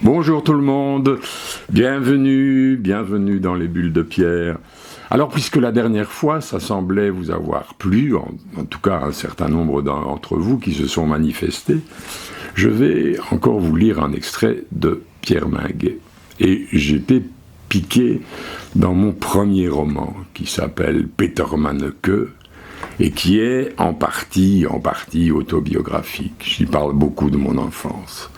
Bonjour tout le monde, bienvenue dans les bulles de pierre. Alors puisque la dernière fois ça semblait vous avoir plu, en tout cas un certain nombre d'entre vous qui se sont manifestés, je vais encore vous lire un extrait de Pierre Minguet. Et j'étais piqué dans mon premier roman qui s'appelle Peter Manneke et qui est en partie autobiographique. J'y parle beaucoup de mon enfance.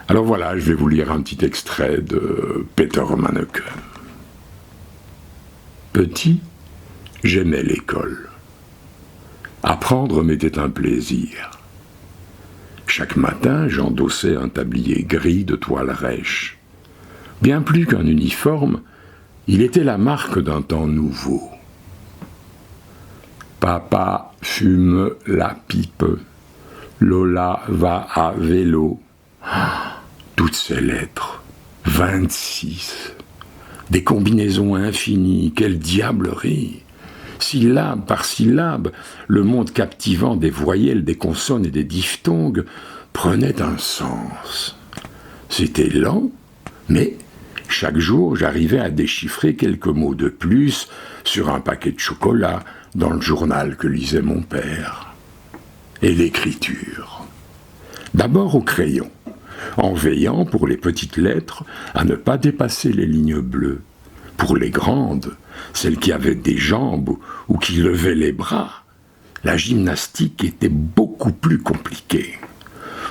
Alors voilà, je vais vous lire un petit extrait de Peter Manneke. Petit, j'aimais l'école. Apprendre m'était un plaisir. Chaque matin, j'endossais un tablier gris de toile rêche. Bien plus qu'un uniforme, il était la marque d'un temps nouveau. Papa fume la pipe. Lola va à vélo. Toutes ces lettres, 26, des combinaisons infinies, quelle diablerie! Syllabe par syllabe, le monde captivant des voyelles, des consonnes et des diphtongues prenait un sens. C'était lent, mais chaque jour j'arrivais à déchiffrer quelques mots de plus sur un paquet de chocolat dans le journal que lisait mon père. Et l'écriture. D'abord au crayon, en veillant pour les petites lettres à ne pas dépasser les lignes bleues. Pour les grandes, celles qui avaient des jambes ou qui levaient les bras, la gymnastique était beaucoup plus compliquée.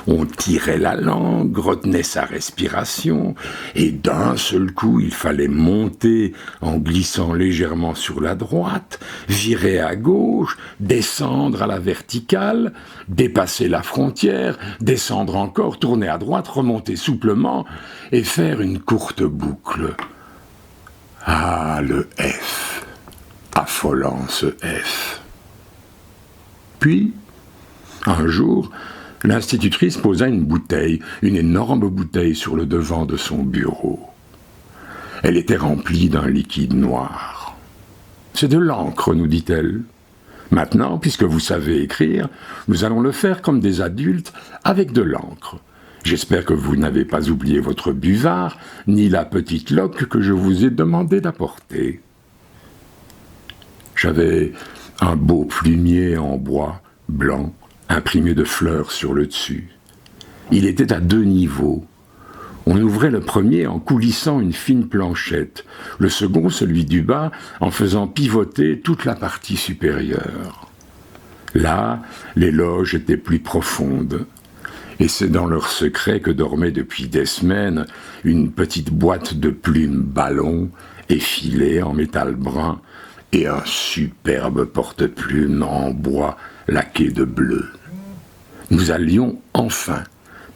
On tirait la langue, retenait sa respiration, et d'un seul coup, il fallait monter en glissant légèrement sur la droite, virer à gauche, descendre à la verticale, dépasser la frontière, descendre encore, tourner à droite, remonter souplement, et faire une courte boucle. Ah, le F, affolant ce F. Puis, un jour, l'institutrice posa une bouteille, une énorme bouteille sur le devant de son bureau. Elle était remplie d'un liquide noir. « C'est de l'encre, nous dit-elle. Maintenant, puisque vous savez écrire, nous allons le faire comme des adultes avec de l'encre. J'espère que vous n'avez pas oublié votre buvard, ni la petite loque que je vous ai demandé d'apporter. » J'avais un beau plumier en bois blanc, imprimé de fleurs sur le dessus. Il était à 2 niveaux. On ouvrait le premier en coulissant une fine planchette, le second, celui du bas, en faisant pivoter toute la partie supérieure. Là, les loges étaient plus profondes, et c'est dans leur secret que dormait depuis des semaines une petite boîte de plumes ballon effilée en métal brun et un superbe porte-plume en bois laqué de bleu. Nous allions enfin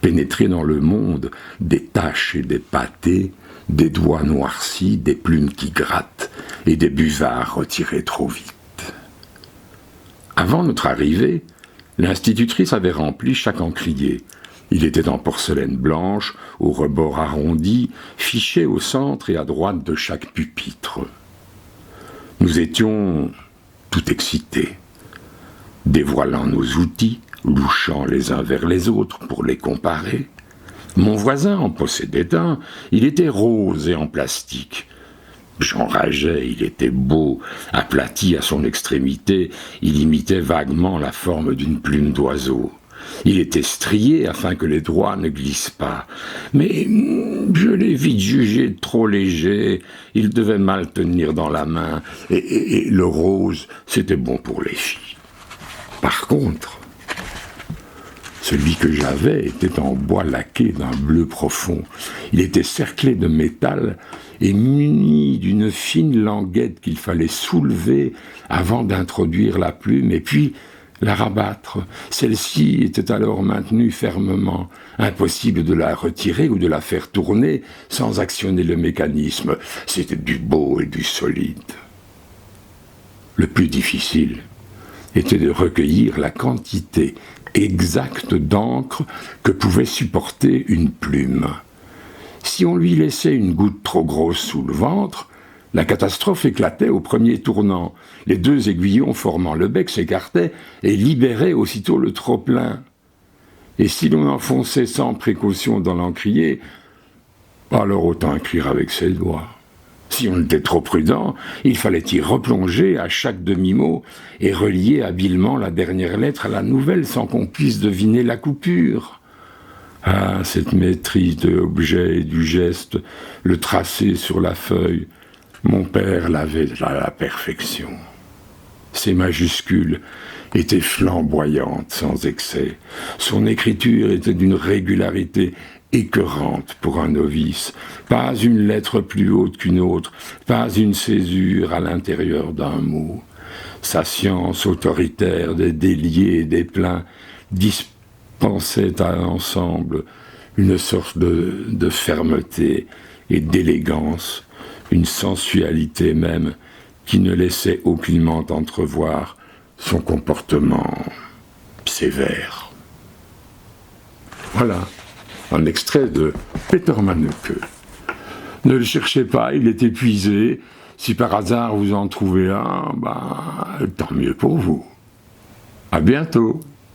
pénétrer dans le monde des taches et des pâtés, des doigts noircis, des plumes qui grattent et des buvards retirés trop vite. Avant notre arrivée, l'institutrice avait rempli chaque encrier. Il était en porcelaine blanche, au rebord arrondi, fiché au centre et à droite de chaque pupitre. Nous étions tout excités, dévoilant nos outils, louchant les uns vers les autres pour les comparer. Mon voisin en possédait un, il était rose et en plastique. J'enrageais, il était beau, aplati à son extrémité, il imitait vaguement la forme d'une plume d'oiseau. Il était strié afin que les doigts ne glissent pas. Mais je l'ai vite jugé trop léger, il devait mal tenir dans la main, et le rose, c'était bon pour les filles. Par contre, celui que j'avais était en bois laqué d'un bleu profond. Il était cerclé de métal et muni d'une fine languette qu'il fallait soulever avant d'introduire la plume et puis la rabattre. Celle-ci était alors maintenue fermement. Impossible de la retirer ou de la faire tourner sans actionner le mécanisme. C'était du beau et du solide. Le plus difficile était de recueillir la quantité exacte d'encre que pouvait supporter une plume. Si on lui laissait une goutte trop grosse sous le ventre, la catastrophe éclatait au premier tournant. Les 2 aiguillons formant le bec s'écartaient et libéraient aussitôt le trop-plein. Et si l'on enfonçait sans précaution dans l'encrier, Alors autant écrire avec ses doigts. Si on était trop prudent, il fallait y replonger à chaque demi-mot et relier habilement la dernière lettre à la nouvelle sans qu'on puisse deviner la coupure. Ah, cette maîtrise de l'objet et du geste, le tracé sur la feuille, mon père l'avait à la perfection. Ses majuscules étaient flamboyantes sans excès. Son écriture était d'une régularité écœurante pour un novice. Pas une lettre plus haute qu'une autre, pas une césure à l'intérieur d'un mot. Sa science autoritaire des déliés et des pleins dispensait à l'ensemble une sorte de fermeté et d'élégance, une sensualité même qui ne laissait aucunement entrevoir son comportement sévère. Voilà, un extrait de Peter Manneke. Ne le cherchez pas, il est épuisé. Si par hasard vous en trouvez un, tant mieux pour vous. À bientôt.